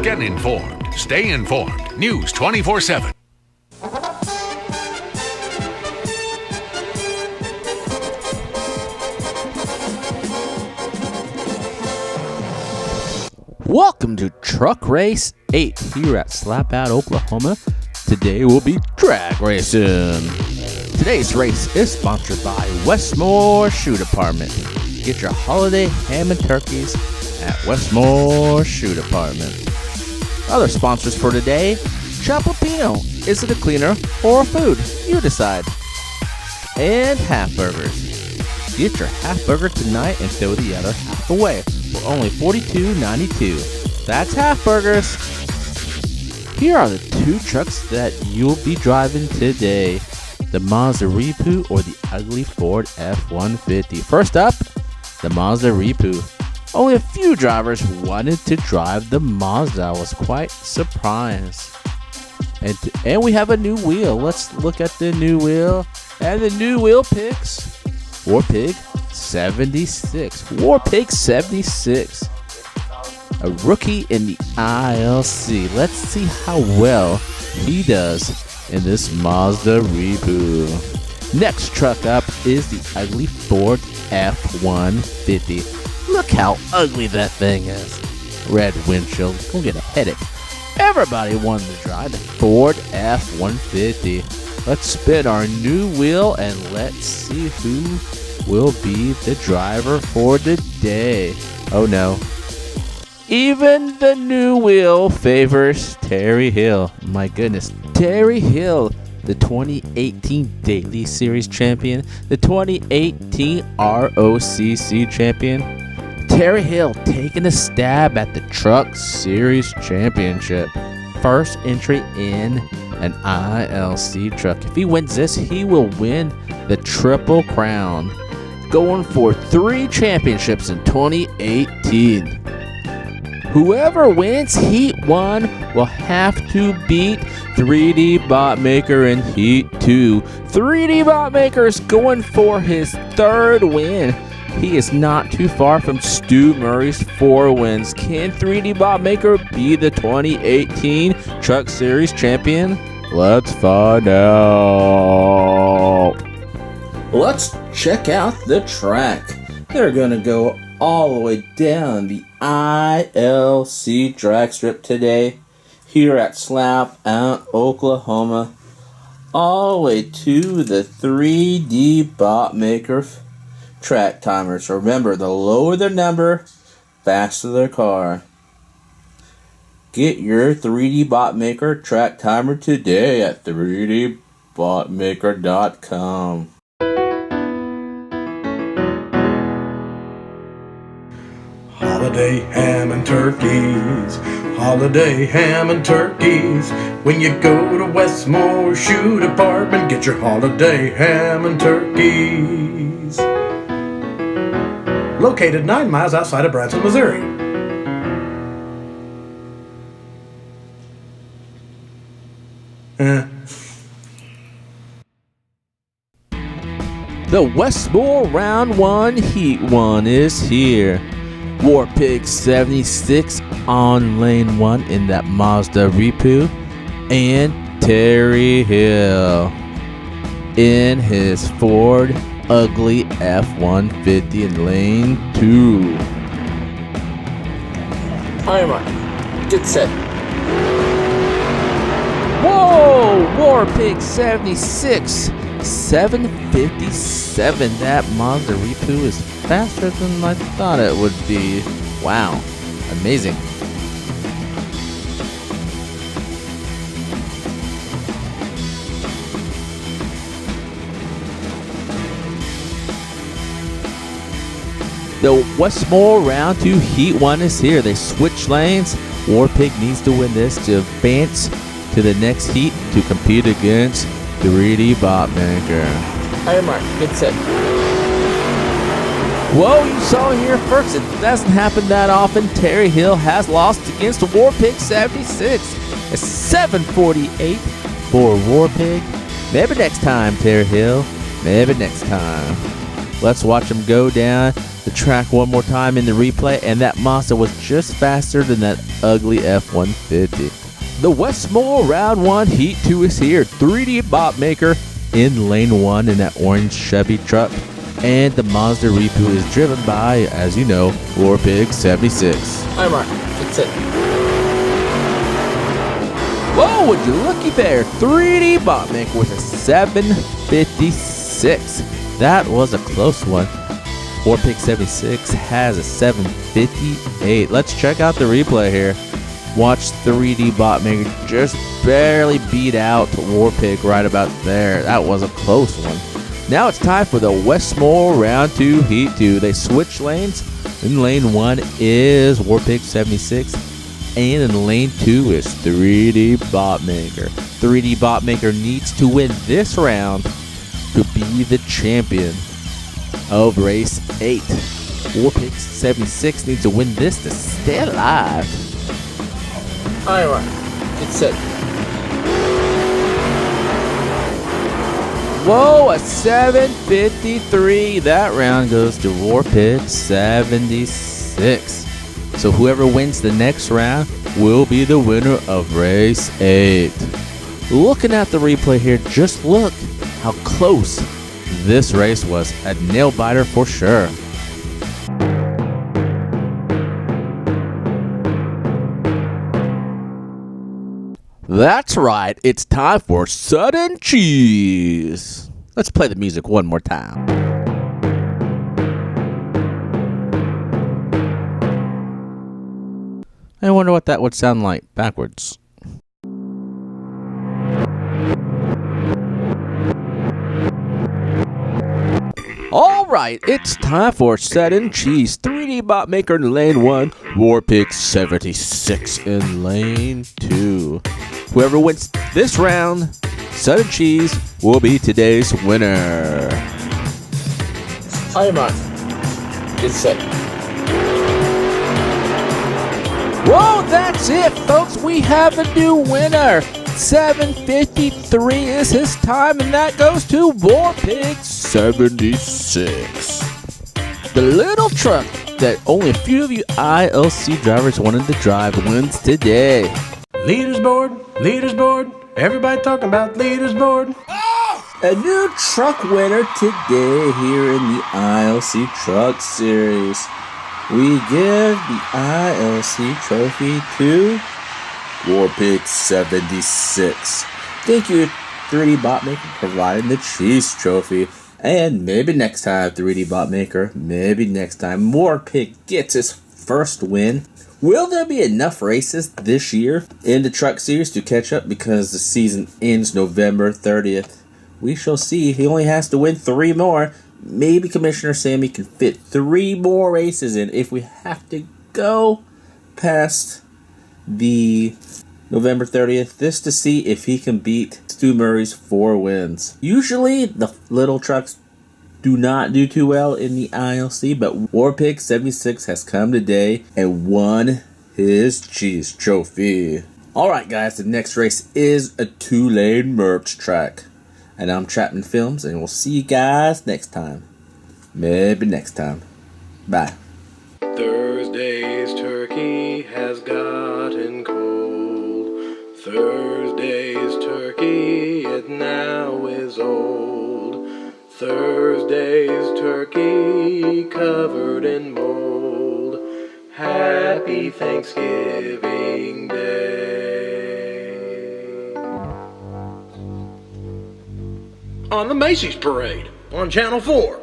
Get informed. Stay informed. News 24/7. Welcome to Truck Race 8 here at Slapout, Oklahoma. Today we'll be drag racing. Today's race is sponsored by Westmore Shoe Department. Get your holiday ham and turkeys at Westmore Shoe Department. Other sponsors for today: Chapalpino. Is it a cleaner or a food? You decide. And Half Burgers. Get your half burger tonight and throw the other half away for only $42.92. That's Half Burgers. Here are the two trucks that you'll be driving today: the Mazda Repu or the ugly Ford F-150. First up, the Mazda Repu. Only a few drivers wanted to drive the Mazda. I was quite surprised. And we have a new wheel. Let's look at the new wheel. And the new wheel picks Warpig 76. Warpig 76. A rookie in the ILC. Let's see how well he does in this Mazda Repu. Next truck up is the ugly Ford F-150. Look how ugly that thing is. Red windshield. Go get a headache. Everybody wanted to drive the Ford F-150. Let's spin our new wheel and let's see who will be the driver for the day. Oh no. Even the new wheel favors Terry Hill. My goodness. Terry Hill, the 2018 Daily Series champion, the 2018 ROCC champion. Terry Hill taking a stab at the Truck Series Championship. First entry in an ILC truck. If he wins this, he will win the Triple Crown, going for 3 championships in 2018. Whoever wins Heat 1 will have to beat 3D Botmaker in Heat 2. 3D Botmaker is going for his 3rd win. He is not too far from Stu Murray's 4 wins. Can 3D Botmaker be the 2018 Truck Series champion? Let's find out. Let's check out the track. They're going to go all the way down the ILC drag strip today here at Slapout, Oklahoma, all the way to the 3D Botmaker track timers. Remember, the lower the number, faster the car. Get your 3D Botmaker track timer today at 3dbotmaker.com. Holiday ham and turkeys, holiday ham and turkeys. When you go to Westmore Shoe Department, get your holiday ham and turkeys. Located 9 miles outside of Branson, Missouri. The Westmore Round 1 Heat 1 is here. Warpig 76 on lane 1 in that Mazda Repu, and Terry Hill in his Ford ugly F-150 in lane 2. Alright, get set. Whoa! Warpig 76, 757. That Mazda Repu is faster than I thought it would be. Wow, amazing. The Westmore Round 2 Heat 1 is here. They switch lanes. Warpig needs to win this to advance to the next heat to compete against 3D Botmaker. Alright, Mark, get set. Whoa, you saw it here first. It doesn't happen that often. Terry Hill has lost against Warpig 76. It's 748 for Warpig. Maybe next time, Terry Hill. Maybe next time. Let's watch him go down the track one more time in the replay, and that Mazda was just faster than that ugly F-150. The Westmore Round 1 Heat 2 is here. 3D Bop Maker in lane 1 in that orange Chevy truck. And the Mazda Repu is driven by, as you know, Warpig 76. Hi, Mark. That's it. Whoa, would you looky there? 3D Bop Maker with a 756. That was a close one. Warpig 76 has a 758. Let's check out the replay here. Watch 3D Bot Maker just barely beat out Warpig right about there. That was a close one. Now it's time for the Westmore Round 2 Heat 2. They switch lanes. In lane 1 is Warpig 76. And in lane 2 is 3D Bot Maker. 3D Bot Maker needs to win this round to be the champion of race 8. Warpig 76 needs to win this to stay alive. Hi, Mark. It's it. Whoa, a 753. That round goes to Warpig 76. So whoever wins the next round will be the winner of race 8. Looking at the replay here, just look how close this race was. A nail biter for sure. That's right, it's time for Sudden Cheese. Let's play the music one more time. I wonder what that would sound like backwards. Alright, it's time for Sudden Cheese. 3D Bot Maker in lane 1, Warpig 76 in lane 2. Whoever wins this round, Sudden Cheese, will be today's winner. Hi, Mark. It's it. Whoa, that's it, folks. We have a new winner. 753 is his time, and that goes to Warpig 76. The little truck that only a few of you ILC drivers wanted to drive wins today. Leaderboard, everybody talking about leaderboard. A new truck winner today here in the ILC Truck Series. We give the ILC trophy to Warpig 76. Thank you, 3D Bot Maker, for providing the cheese trophy. And maybe next time, 3D Bot Maker, maybe next time, Warpig gets his first win. Will there be enough races this year in the Truck Series to catch up because the season ends November 30th? We shall see. He only has to win 3 more. Maybe Commissioner Sammy can fit 3 more races in if we have to go past the November 30th, just to see if he can beat Stu Murray's 4 wins. Usually, the little trucks do not do too well in the ILC, but Warpig 76 has come today and won his cheese trophy. Alright guys, the next race is a 2-lane merch track. And I'm Chapman Films, and we'll see you guys next time. Maybe next time. Bye. Thursday's turkey has gotten cold. Thursday's turkey, it now is old. Thursday's turkey covered in mold. Happy Thanksgiving Day. On the Macy's Parade on Channel 4.